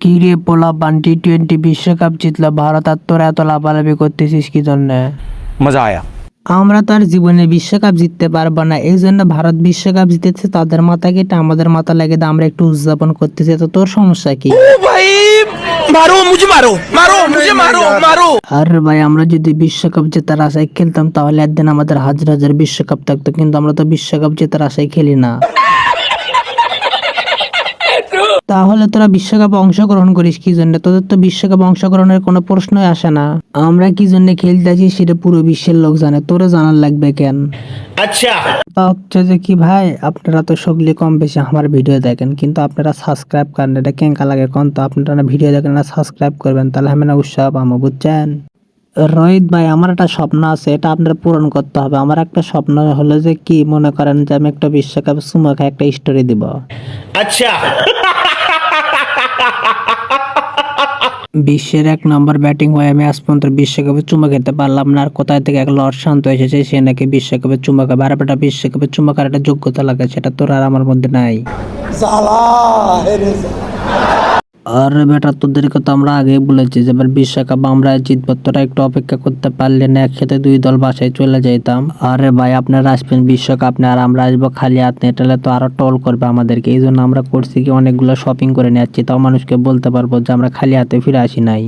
কি রে পোলাপান, টি-20 বিশ্বকাপ জিতলো ভারত, আর তোরা এত লাফালাফি করতেছিস কি জন্য? मजा आया। আমরা তো আর জীবনে বিশ্বকাপ জিততে পারবো না, এই জন্য ভারত বিশ্বকাপ জিতেছে তাদের মাথা কেটে আমাদের মাথা লাগে আমরা একটু উদযাপন করতেছি। তো তোর সমস্যা কি? भाई मारो मुझे, मारो मारो मुझे, मारो मारो। আরে ভাই, আমরা যদি বিশ্বকাপ জেতার আশায় খেলতাম তাহলে একদিন আমাদের হাজার হাজার বিশ্বকাপ থাকতো, কিন্তু আমরা তো বিশ্বকাপ জেতার আশায় খেলি না। তাহলে তোরা বিশ্বকাপে অংশগ্রহণ করিস কি জন্য? তোদের তো বিশ্বকাপে অংশগ্রহণের কোনো প্রশ্নই আসে না। আমরা কি জন্য খেলতেছি সেটা পুরো বিশ্বের লোক জানে, তোরে জানার লাগবে কেন? अच्छा তা হচ্ছে যে কি ভাই, আপনারা তো সকলে কম বেশি আমার ভিডিও দেখেন, কিন্তু আপনারা সাবস্ক্রাইব করেন, এটা কেঙ্কা লাগে কোন? তো আপনারা ভিডিও দেখেন না, সাবস্ক্রাইব করবেন, তাহলে আমি না উৎসাহ পাবো, বুঝছেন? রোহিত ভাই, আমার একটা স্বপ্ন আছে, এটা আপনার পূরণ করতে হবে। আমার একটা স্বপ্ন হলো যে কি, মনে করেন যে আমি একটা বিশ্বকাপে চুমা খাই একটা স্টোরি দিব। अच्छा বিশ্বের 1 নম্বর ব্যাটিং হয়ে আমি আজ পর্যন্ত বিশ্বকাপে চুমা খেতে পারলাম না, আর কোথায় থেকে এক লর্ড শান্ত এসেছে, সে নাকি বিশ্বকাপে চুমা খাবে। আর বেটা, বিশ্বকাপে চুমা খাওয়ার একটা যোগ্যতা লাগে, সেটা তোর আর আমার মধ্যে নাই। আর বেটা, তোদেরকে তো আমরা আগেই বলেছি যে এবার বিশ্বকাপ আমরা জিতবো, তোরা একটু অপেক্ষা করতে পারলে না, একসাথে 2 দল বাসায় চলে যাইতাম। আরে ভাই, আপনারা আসবেন বিশ্বকাপ নিয়ে আর আমরা আসবো খালি হাত নিয়ে, তাহলে তো আরো টল করবে আমাদেরকে। এই জন্য আমরা করছি কি, অনেকগুলো শপিং করে নিয়ে যাচ্ছি, তাও মানুষকে বলতে পারবো যে আমরা খালি হাতে ফিরে আসি নাই।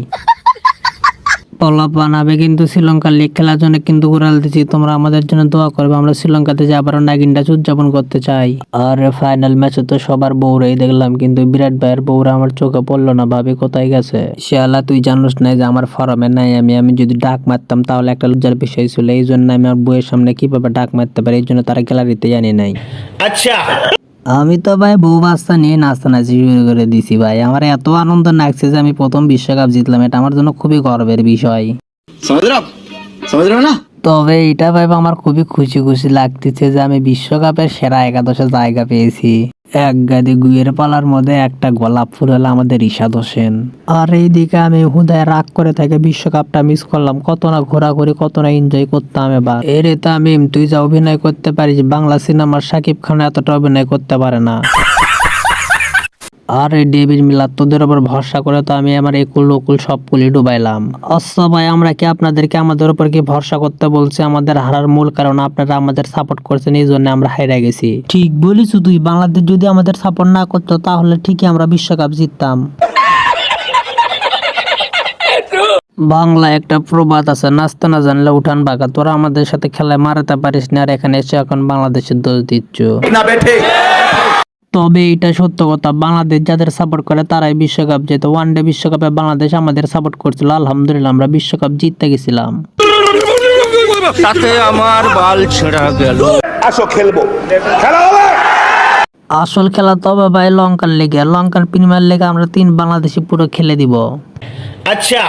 পোলাপান, আমি কিন্তু শ্রীলঙ্কার লিগ খেলার জন্য কিন্তু উড়াল দিচ্ছি, তোমরা আমাদের জন্য দোয়া করবে। আমরা শ্রীলঙ্কাতে যে আবারও নাগিনটা উদযাপন করতে চাই। আর ফাইনাল ম্যাচে তো সবার বউরাই দেখলাম, কিন্তু বিরাট ভাইয়ের বউরা আমার চোখে পড়লো না। ভাবি কোথায় গেছে? শালা তুই জানোস না যে আমার ফরমে নাই, আমি যদি ডাক মারতাম তাহলে একটা লজ্জার বিষয় ছিল। এই জন্য আমি আমার বউয়ের সামনে কিভাবে ডাক মারতে পারি, এই জন্য তারা গ্যালারিতে জানি নাই। अच्छा আমি তো ভাই বউ বাচ্চা নিয়ে নাচানাচি শুরু করে দিছি ভাই। আমার এত আনন্দ লাগছে যে আমি প্রথম বিশ্বকাপ জিতলাম, এটা আমার জন্য খুবই গর্বের বিষয়। समझ रहे हो ना। তবে এটা ভাইবা আমার খুবই খুশি খুশি লাগতেছে যে আমি বিশ্বকাপের সেরা 11-এ জায়গা পেয়েছি। এক গাদি গুয়ের পালার মধ্যে একটা গোলাপ ফুল হলো আমাদের ইশাদ হোসেন। আর এইদিকে আমি হুদায় রাগ করে থেকে বিশ্বকাপটা মিস করলাম। কত না ঘোরাঘুরি, কত না এনজয় করতাম। এবার এরে তামিম, তুই যা অভিনয় করতে পারিস, বাংলা সিনেমার শাকিব খান এতটা অভিনয় করতে পারে না। আর এই ডেভিড মিলার, তোদের উপর ভরসা করে তো আমি আমার একুল ওকুল সব কুলি ডুবাইলাম। আচ্ছা ভাই, আমরা কি আপনাদেরকে আমাদের উপর কি ভরসা করতে বলছি? আমাদের হারার মূল কারণ আপনারা আমাদের সাপোর্ট করছেন, এই জন্য আমরা হাইরা গেছি। ঠিক বলিস তুই, বাংলাদেশ যদি আমাদের সাপোর্ট না করতো তাহলে ঠিকই আমরা বিশ্বকাপ জিততাম। বাংলা একটা প্রবাদ আছে, নাচতে না জানলে উঠান বাঁকা। তোরা আমাদের সাথে খেলায় মারাতে পারিস না, আর এখানে এসে এখন বাংলাদেশের দোষ দিচ্ছ। ना बैठे তবে এটা সত্য কথা, বাংলাদেশ যাদের সাপোর্ট করে তারাই বিশ্বকাপ যেত। ওয়ানডে বিশ্বকাপে বাংলাদেশ আমাদের সাপোর্ট করছিল, আলহামদুলিল্লাহ আমরা বিশ্বকাপ জিততে গেছিলাম। তাতে আমার বাল ছেঁড়া গেল। আসো খেলবো, খেলা হবে। আসল খেলা তবে ভাই লঙ্কার লেগে, লঙ্কার প্রিমিয়ার লেগে আমরা 3 বাংলাদেশি পুরো খেলে দিব। अच्छा